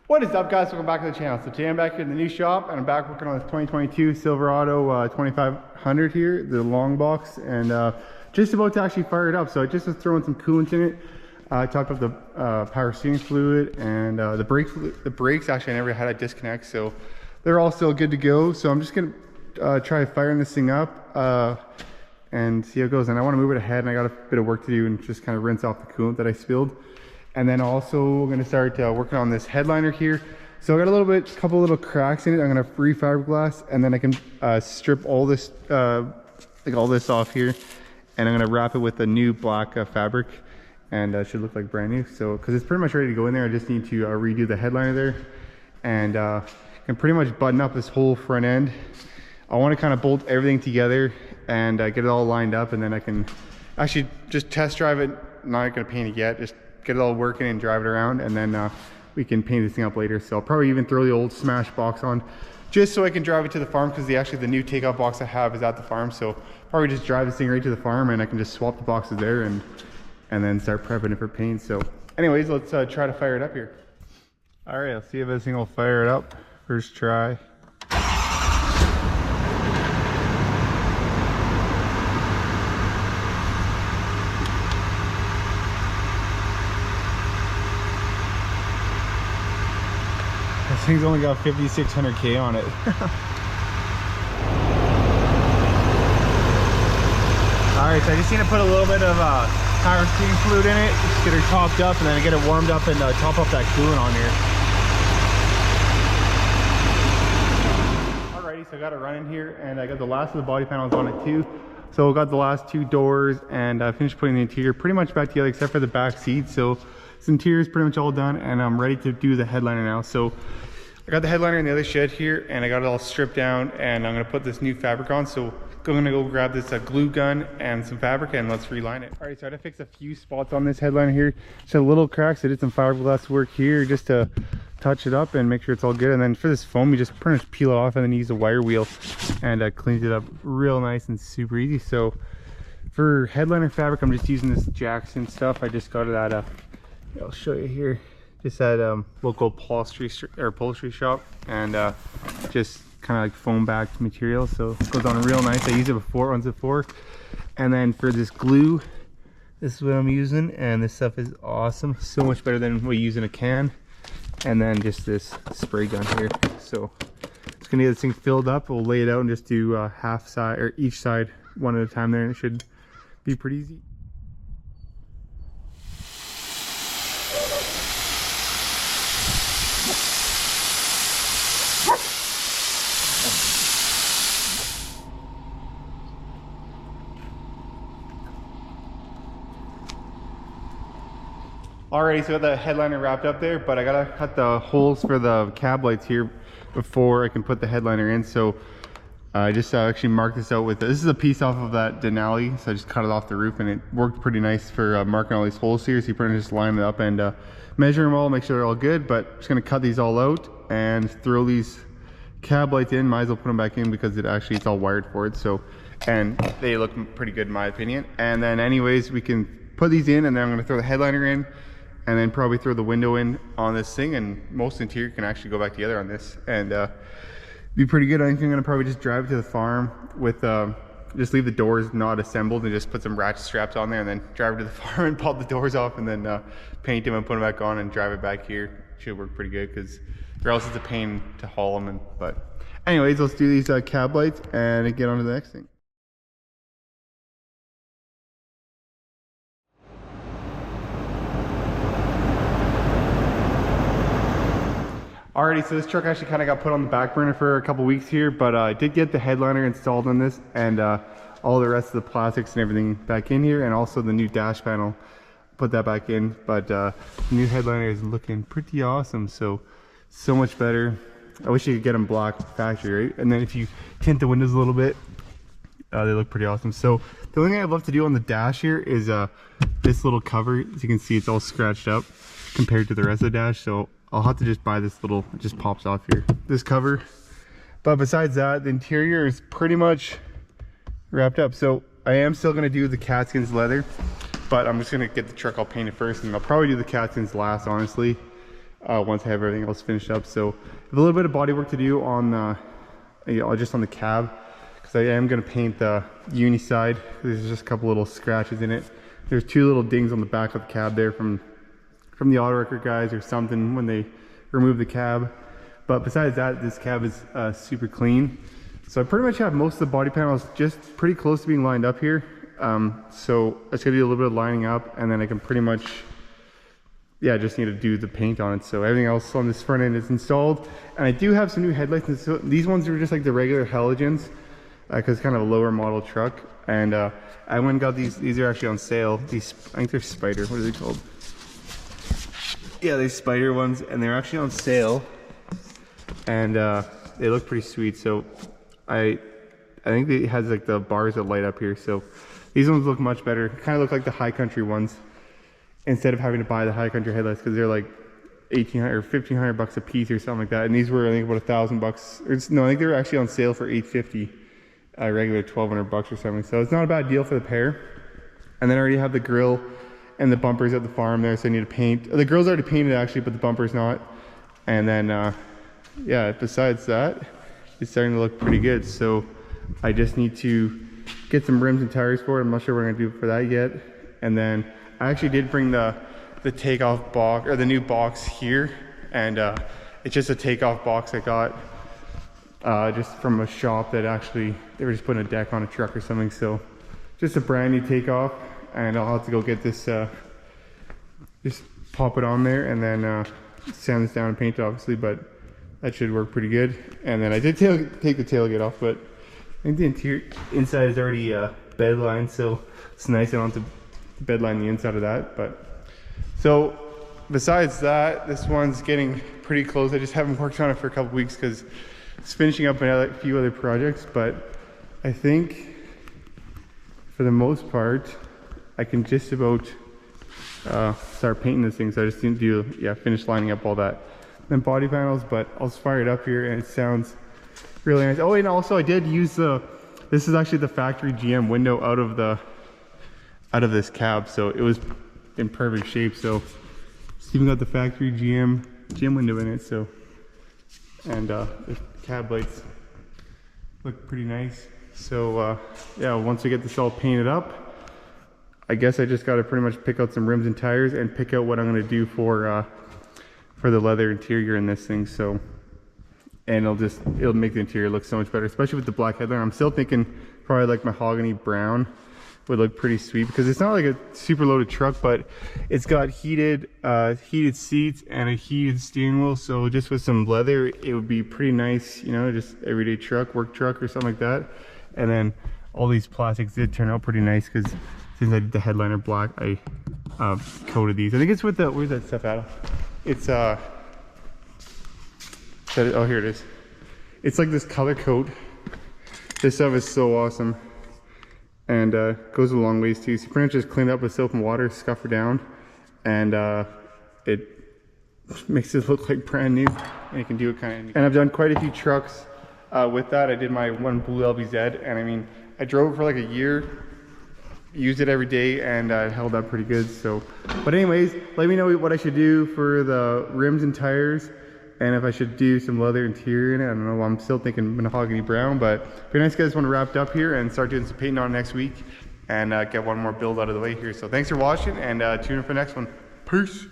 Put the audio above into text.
What is up, guys? Welcome back to the channel. So today I'm back here in the new shop and I'm back working on this 2022 Silverado 2500 here, the long box, and just about to actually fire it up. So I just was throwing some coolant in it. I topped up the power steering fluid and the brakes actually I never had a disconnect, so they're all still good to go. So I'm just gonna try firing this thing up and see how it goes. And I want to move it ahead, and I got a bit of work to do and just kind of rinse off the coolant that I spilled. And then also we're going to start working on this headliner here. So I got a couple little cracks in it. I'm going to re-fiberglass, and then I can strip all this like all this off here, and I'm going to wrap it with a new black fabric, and it should look like brand new. So because it's pretty much ready to go in there, I just need to redo the headliner there, and can pretty much button up this whole front end. I want to kind of bolt everything together and get it all lined up, and then I can actually just test drive it. I'm not going to paint it yet, just get it all working and drive it around, and then we can paint this thing up later. So I'll probably even throw the old smash box on just so I can drive it to the farm, because the new takeoff box I have is at the farm. So probably just drive this thing right to the farm, and I can just swap the boxes there and then start prepping it for paint. So anyways, let's try to fire it up here. All right, I'll see if this thing will fire it up. First try. This thing's only got 5,600K on it. Alright, so I just need to put a little bit of power steering fluid in it, just get her topped up, and then get it warmed up and top up that coolant on here. Alrighty, so I got it running here, and I got the last of the body panels on it too. So I got the last two doors, and I finished putting the interior pretty much back together except for the back seat. So this interior is pretty much all done, and I'm ready to do the headliner now. So I got the headliner in the other shed here, and I got it all stripped down, and I'm gonna put this new fabric on. So I'm gonna go grab this glue gun and some fabric, and let's reline it. All right, so I had to fix a few spots on this headliner here. Just a little cracks. I did some fiberglass work here just to touch it up and make sure it's all good. And then for this foam, you just pretty much peel it off and then use a wire wheel, and cleans it up real nice and super easy. So for headliner fabric, I'm just using this Jackson stuff. I just got it at I'll show you here. Just at local upholstery shop, and just kind of like foam backed material, so it goes on real nice. I used it before, once before. And then for this glue, this is what I'm using, and this stuff is awesome, so much better than what you use in a can. And then just this spray gun here. So it's gonna get this thing filled up. We'll lay it out and just do half side, or each side one at a time there, and it should be pretty easy. Alrighty, so I got the headliner wrapped up there, but I gotta cut the holes for the cab lights here before I can put the headliner in. So I just actually marked this out with, this is a piece off of that Denali, so I just cut it off the roof, and it worked pretty nice for marking all these holes here. So you pretty much just line it up and measure them all, make sure they're all good. But just gonna cut these all out and throw these cab lights in. Might as well put them back in because it's all wired for it. So, and they look pretty good in my opinion. And then anyways, we can put these in, and then I'm gonna throw the headliner in, and then probably throw the window in on this thing, and most interior can actually go back together on this and be pretty good. I think I'm gonna probably just drive it to the farm with just leave the doors not assembled and just put some ratchet straps on there, and then drive it to the farm and pop the doors off, and then paint them and put them back on and drive it back here. Should work pretty good, because or else it's a pain to haul them. But anyways, let's do these cab lights and get on to the next thing. Alrighty, so this truck actually kind of got put on the back burner for a couple weeks here, but I did get the headliner installed on this, and all the rest of the plastics and everything back in here, and also the new dash panel, put that back in. But the new headliner is looking pretty awesome, so much better. I wish you could get them black factory, right? And then if you tint the windows a little bit, they look pretty awesome. So the only thing I'd love to do on the dash here is this little cover. As you can see, it's all scratched up compared to the rest of the dash, so I'll have to just buy this little, it just pops off here, this cover. But besides that, the interior is pretty much wrapped up. So I am still gonna do the Catskins leather, but I'm just gonna get the truck all painted first, and I'll probably do the Catskins last, honestly. once I have everything else finished up. So I have a little bit of body work to do on just on the cab, because I am going to paint the uni side. There's just a couple little scratches in it. There's 2 little dings on the back of the cab there from the auto record guys or something when they removed the cab. But besides that, this cab is super clean. So I pretty much have most of the body panels just pretty close to being lined up here. So I just gotta do a little bit of lining up, and then I can pretty much, yeah, I just need to do the paint on it. So everything else on this front end is installed. And I do have some new headlights. And so these ones are just like the regular halogens, because it's kind of a lower model truck. And I went and got these are actually on sale. These, I think they're Spider, what are they called? Yeah, they're Spider ones, and they're actually on sale. And they look pretty sweet. So I think it has like the bars that light up here. So these ones look much better. Kind of look like the High Country ones, instead of having to buy the High Country headlights, because they're like 1,800 or 1,500 bucks a piece or something like that. And these were, I think, about $1,000. No, I think they were actually on sale for $850. Regular 1,200 bucks or something. So it's not a bad deal for the pair. And then I already have the grill and the bumpers at the farm there, so I need to paint. The grill's already painted actually, but the bumper's not. And then yeah, besides that, it's starting to look pretty good. So I just need to get some rims and tires for it. I'm not sure what I'm gonna do for that yet. And then I actually did bring the takeoff box, or the new box here, and it's just a takeoff box I got just from a shop that actually, they were just putting a deck on a truck or something. So just a brand new takeoff, and I'll have to go get this, just pop it on there, and then sand this down and paint it, obviously, but that should work pretty good. And then I did take the tailgate off, but I think the interior inside is already bed lined, so it's nice. I don't have to bed line the inside of that. But so besides that, this one's getting pretty close. I just haven't worked on it for a couple weeks because it's finishing up a few other projects, but I think for the most part I can just about start painting this thing. So I just need to do, yeah, finish lining up all that, then body panels. But I'll just fire it up here, and it sounds really nice. Oh, and also I did use this is actually the factory GM window out of this cab, so it was in perfect shape. So it's even got the factory GM window in it. So, and the cab lights look pretty nice. So yeah, once we get this all painted up, I guess I just got to pretty much pick out some rims and tires and pick out what I'm going to do for the leather interior in this thing. So, and it'll make the interior look so much better, especially with the black headlamp. I'm still thinking probably like mahogany brown would look pretty sweet, because it's not like a super loaded truck, but it's got heated seats and a heated steering wheel. So just with some leather, it would be pretty nice, you know, just everyday truck, work truck or something like that. And then all these plastics did turn out pretty nice, because since I did the headliner black, I coated these. I think it's with the, where's that stuff at? It's oh, here it is. It's like this color coat. This stuff is so awesome, and goes a long ways too. So you pretty much just clean it up with soap and water, scuff her down, and it makes it look like brand new. And you can do it kind of. And I've done quite a few trucks with that. I did my one blue LBZ, and I mean, I drove it for like a year, used it every day, and it held up pretty good. So, but anyways, let me know what I should do for the rims and tires, and if I should do some leather interior in it. I don't know, I'm still thinking mahogany brown, but it'd be nice to get this one wrapped up here and start doing some painting on it next week, and get one more build out of the way here. So thanks for watching, and tune in for the next one. Peace.